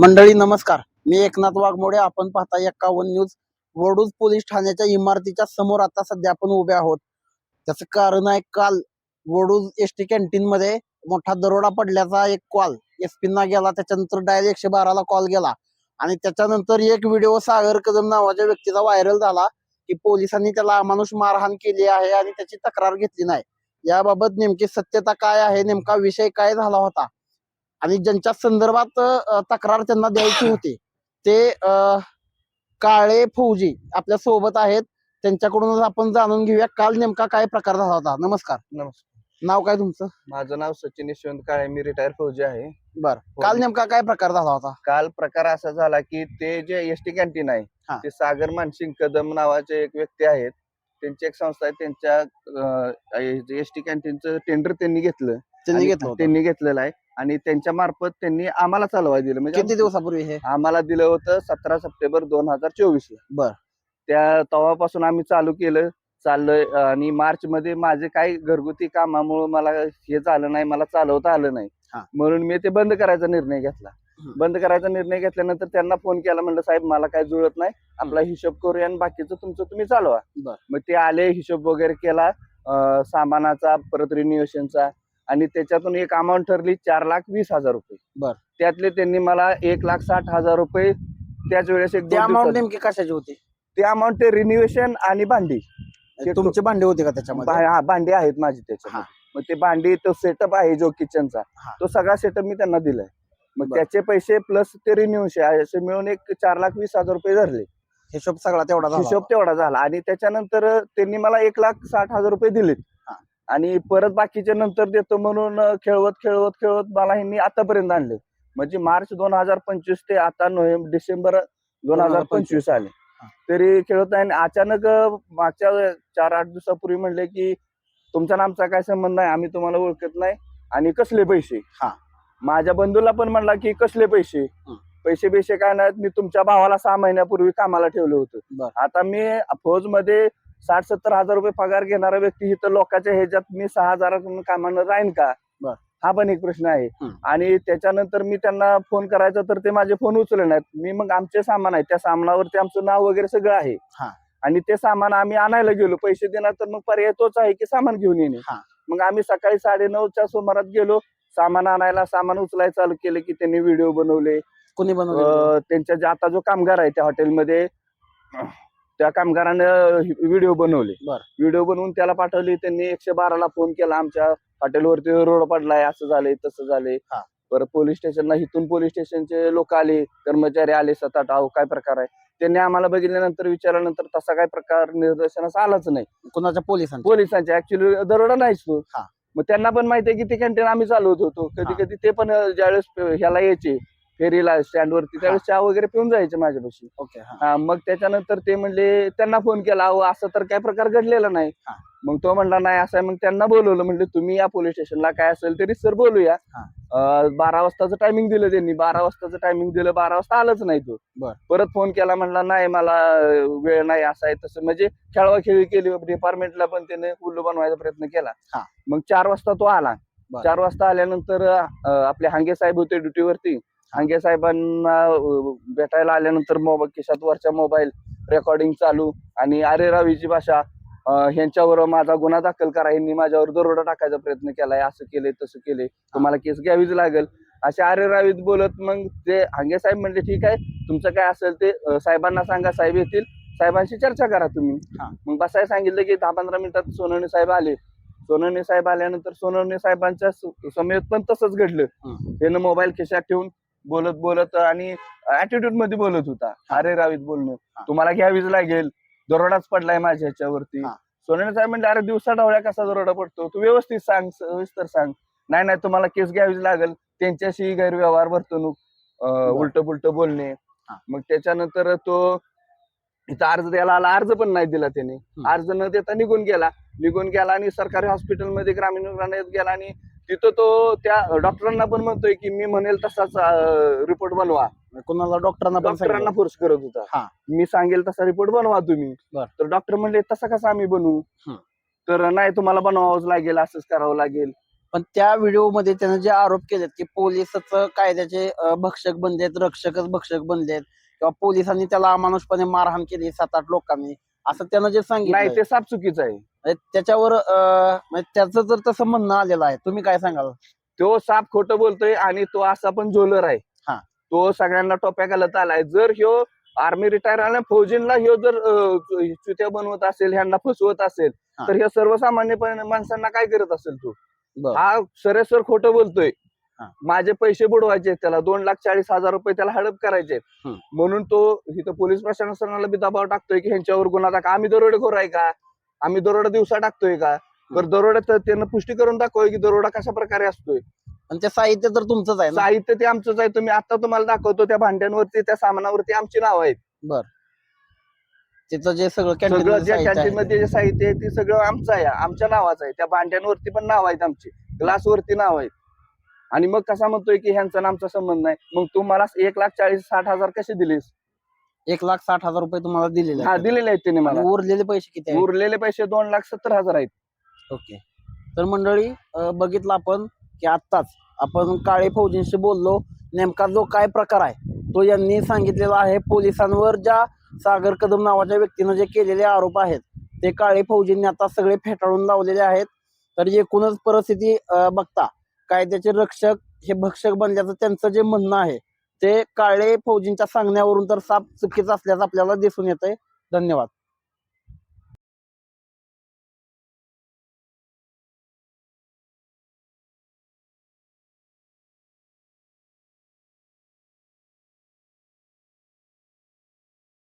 मंडळी नमस्कार, मी एकनाथ वाघमोडे. आपण पाहता 51 न्यूज. वडूज पोलीस ठाण्याच्या इमारतीच्या समोर आता सध्या आपण उभे आहोत. त्याचं कारण आहे, काल वडूज एसटी कॅन्टीन मध्ये मोठा दरोडा पडल्याचा एक कॉल एसपींना गेला. त्याच्यानंतर डायरेक्ट 112ला कॉल गेला आणि त्याच्यानंतर एक व्हिडिओ सागर कदम नावाच्या व्यक्तीचा व्हायरल झाला की पोलिसांनी त्याला अमानुष मारहाण केली आहे आणि त्याची तक्रार घेतली नाही. याबाबत नेमकी सत्यता काय आहे, नेमका विषय काय झाला होता आणि ज्यांच्या संदर्भात तक्रार त्यांना द्यायची होती ते काळे फौजी आपल्या सोबत आहेत. त्यांच्याकडूनच आपण जाणून घेऊया काल नेमका काय प्रकार झाला होता. नमस्कार. नमस्कार. नाव काय तुमचं? माझं नाव सचिन यशवंत काळे, मी रिटायर फौजी आहे. बर, काल नेमका काय प्रकार झाला होता? काल प्रकार असा झाला की ते जे एसटी कॅन्टीन आहे ते सागर मानसिंग कदम नावाचे एक व्यक्ती आहेत, त्यांची एक संस्था आहे. त्यांच्या एसटी कॅन्टीनचं टेंडर त्यांनी घेतलेलं आहे आणि त्यांच्या मार्फत त्यांनी आम्हाला चालवायला दिलं. म्हणजे किती दिवसापूर्वी हे आम्हाला दिलं होतं 17 सप्टेंबर 2024 ला. बर, त्या तेव्हापासून आम्ही चाललोय आणि मार्च मध्ये माझे काही घरगुती कामामुळे मला हे झालं नाही, मला चालवता आलं नाही, म्हणून मी ते बंद करायचा निर्णय घेतला. बंद करायचा निर्णय घेतल्यानंतर त्यांना फोन केला, म्हणलं साहेब मला काय जुळत नाही, आपला हिशोब करूया आणि बाकीचं तुमचं तुम्ही चालवा. मग ते आले, हिशोब वगैरे केला सामानाचा, परत रिन्युएशनचा, आणि त्याच्यातून एक अमाऊंट ठरली 4,20,000 रुपये. बर, त्यातले त्यांनी मला 1,60,000 रुपये त्याच वेळेस ते अमाऊंट नेमकी कशाची होती? ते अमाऊंट ते रिन्युएशन आणि भांडी. तुमचे भांडे होते का त्याच्यामध्ये? भांडी आहेत माझी त्याच्यामध्ये. मग ते भांडी, तो सेटअप आहे जो किचनचा, तो सगळा सेटअप मी त्यांना दिलाय. मग त्याचे पैसे प्लस ते रिन्युएशन असे मिळून एक 4,20,000 रुपये धरले. हिशोब सगळा तेवढा झाला आणि त्याच्यानंतर त्यांनी मला 1,60,000 रुपये दिलेत आणि परत बाकीचे नंतर देतो म्हणून खेळवत मला ह्यांनी आतापर्यंत आणले. म्हणजे मार्च 2025 ते आता डिसेंबर 2025 आले तरी खेळत नाही. अचानक मागच्या 4-8 दिवसापूर्वी म्हणले की तुमचा आमचा काय संबंध नाही, आम्ही तुम्हाला ओळखत नाही आणि कसले पैसे. माझ्या बंधूला पण म्हणला की कसले पैसे काय नाहीत, मी तुमच्या भावाला 6 महिन्यापूर्वी कामाला ठेवलं होतं. आता मी फौज मध्ये 60-70 हजार रुपये पगार घेणारा व्यक्ती इथं लोकांच्या ह्याच्यात मी 6,000 कामानं राहीन का? हा पण एक प्रश्न आहे. आणि त्याच्यानंतर मी त्यांना फोन करायचा तर ते माझे फोन उचलले नाहीत. मी मग आमचे सामान आहे, त्या सामानावरती आमचं नाव वगैरे सगळं आहे आणि ते सामान आम्ही आणायला गेलो. पैसे देणार तर मग पर्याय तोच आहे की सामान घेऊन येणे. मग आम्ही सकाळी 9:30च्या सुमारात गेलो सामान आणायला. सामान उचलायला चालू केलं की त्यांनी व्हिडिओ बनवले. कोणी बनवले? त्यांच्या आता जो कामगार आहे त्या हॉटेलमध्ये, त्या कामगारानं व्हिडिओ बनवले. व्हिडिओ बनवून त्याला पाठवली. त्यांनी 112ला फोन केला, आमच्या हॉटेलवरती रोड पडलाय, असं झालंय तसं झालंय. परत पोलीस स्टेशनला, इथून पोलीस स्टेशनचे लोक आले, कर्मचारी आले 7-8. काय प्रकार आहे? त्यांनी आम्हाला बघितल्यानंतर विचारल्यानंतर तसा काय प्रकार निदर्शनास आलाच नाही. कोणाच्या? पोलिसांच्या. ऍक्च्युली दरोडा नाहीच तो. मग त्यांना पण माहिती आहे की ते कॅन्टीन आम्ही चालवत होतो. कधी कधी ते पण ज्यावेळेस ह्याला यायचे फेरीला स्टँडवरती, त्यावेळेस चहा वगैरे पिऊन जायचे माझ्यापाशी. मग त्याच्यानंतर ते म्हणले, त्यांना फोन केला, अहो असं तर काय प्रकार घडलेला नाही. मग तो म्हणला नाही असं आहे. मग त्यांना बोलवलं, म्हणले तुम्ही या पोलीस स्टेशनला, काय असेल तरी सर बोलूया. 12 वाजताचं टायमिंग दिलं त्यांनी. 12 वाजताचं टायमिंग दिलं, 12 वाजता आलंच नाही तो. परत फोन केला, म्हणला नाही मला वेळ नाही, असं आहे तसं, म्हणजे खेळवाखेळी केली. डिपार्टमेंटला पण त्याने उल्लू बनवायचा प्रयत्न केला. मग 4 वाजता तो आला. 4 वाजता आल्यानंतर आपले हांगे साहेब होते ड्युटीवरती. हांगे साहेबांना भेटायला आल्यानंतर खिशात वरच्या मोबाईल रेकॉर्डिंग चालू आणि अरे रावीची भाषा, ह्यांच्यावर माझा गुन्हा दाखल करा, ह्यांनी माझ्यावर दरोडा टाकायचा प्रयत्न केलाय, असं केलंय तसं केलंय, तुम्हाला केस घ्यावीच लागेल, असे अरे रावीत बोलत. मग ते हांगे साहेब म्हणले ठीक आहे, तुमचं काय असेल ते साहेबांना सांगा, साहेब येतील, साहेबांशी चर्चा करा तुम्ही. मग बसायला सांगितलं की 10-15 मिनिटात सोनवणे साहेब आले. सोनवणे साहेब आल्यानंतर सोनवणे साहेबांच्या समेत पण तसंच घडलं. त्यानं मोबाईल खिशात ठेवून बोलत आणि ऍटिट्यूड मध्ये बोलत होता. अरे रावीत बोलणं, तुम्हाला घ्यावीच लागेल, दरोडाच पडलाय माझ्या ह्याच्यावरती. सोनवणे साहेब म्हणले, अरे दिवसा ढवळ्या कसा दरोडा पडतो, तू व्यवस्थित सांग, सविस्तर सांग. नाही तुम्हाला केस घ्यावीच लागेल, त्यांच्याशी गैरव्यवहार, वर्तणूक, उलट पुलट बोलणे. मग त्याच्यानंतर तो इथं अर्ज द्यायला आला, अर्ज पण नाही दिला त्याने. अर्ज न देता निघून गेला आणि सरकारी हॉस्पिटलमध्ये ग्रामीण रुग्णालयात गेला आणि तिथं तो त्या डॉक्टरांना पण म्हणतोय की मी म्हणेल तसाच रिपोर्ट बनवा. कोणाला? डॉक्टरांना फोर्स करत होता. मी सांगेल तसा रिपोर्ट बनवा तुम्ही. तर डॉक्टर म्हणले तसा कसा आम्ही बनवू? तर नाही, तुम्हाला बनवावंच लागेल, असंच करावं लागेल. पण त्या व्हिडिओमध्ये त्यानं जे आरोप केलेत की पोलिसच कायद्याचे भक्षक बनलेत, रक्षकच भक्षक बनलेत किंवा पोलिसांनी त्याला अमानुषपणे मारहाण केली 7-8 लोकांनी, असं त्यानं जे नाही सांगितलं ते साफ चुकीचं आहे. त्याच्यावर म्हणजे त्याचं जर तसं म्हणणं आलेलं आहे, तुम्ही काय सांगाल? तो साफ खोटं बोलतोय आणि तो असा पण ज्वेलर आहे. हा. तो सगळ्यांना टोप्या घालत आलाय. जर ह्यो आर्मी रिटायर आल्या फौजींना ह्यो जर चुत्या बनवत असेल, ह्यांना फसवत असेल, हा. तर ह्या सर्वसामान्यपणे माणसांना काय करत असेल तो? बरं. हा सरेसर खोटं बोलतोय. हा. माझे पैसे बुडवायचे, त्याला 2,40,000 रुपये त्याला हडप करायचे, म्हणून तो इथं पोलीस प्रशासनाला बी दबाव टाकतोय की ह्यांच्यावर गुन्हा दाखल. आम्ही दरोडेखोर आहे का? आम्ही दरोडा दिवसा टाकतोय का? तर दरोड्यात त्यानं पुष्टी करून दाखवय की दरोडा कशा प्रकारे असतोय. आणि ते साहित्य तर तुमचंच आहे ना? साहित्य ते आमचंच आहे. तुम्ही आता तुम्हाला दाखवतो त्या भांड्यांवरती, त्या सामानावरती आमची नाव आहेत. बर. तिथं जे सगळं सगळं जे कॅन्टीन कॅन्टीन मध्ये जे साहित्य आहे ते सगळं आमचं आहे, आमच्या नावाचं आहे. त्या भांड्यांवरती पण नाव आहेत आमची, ग्लासवरती नाव आहेत. आणि मग कसा म्हणतोय की ह्यांचा आणि आमचा संबंध नाही? मग तू मला 1,40,60,000 कसे दिलेस? 1,60,000 रुपये तुम्हाला दिलेले हा, आहेत. दिलेले आहेत त्याने मला. आणि उरलेले पैसे किती आहेत? उरलेले पैसे 2,70,000 आहेत. ओके. तर मंडळी, बघितलं आपण की आत्ताच आपण काळे फौजींशी बोललो. नेमका जो काय प्रकार आहे तो यांनी सांगितलेला आहे. पोलिसांवर ज्या सागर कदम नावाच्या व्यक्तीनं जे केलेले आरोप आहेत ते काळे फौजींनी आता सगळे फेटाळून लावलेले आहेत. तर एकूणच परिस्थिती बघता कायद्याचे रक्षक हे भक्षक बनल्याचं त्यांचं जे म्हणणं आहे ते काळे फौजींच्या सांगण्यावरून तर साफ चुकीचं असल्याचं आपल्याला दिसून येतंय. धन्यवाद.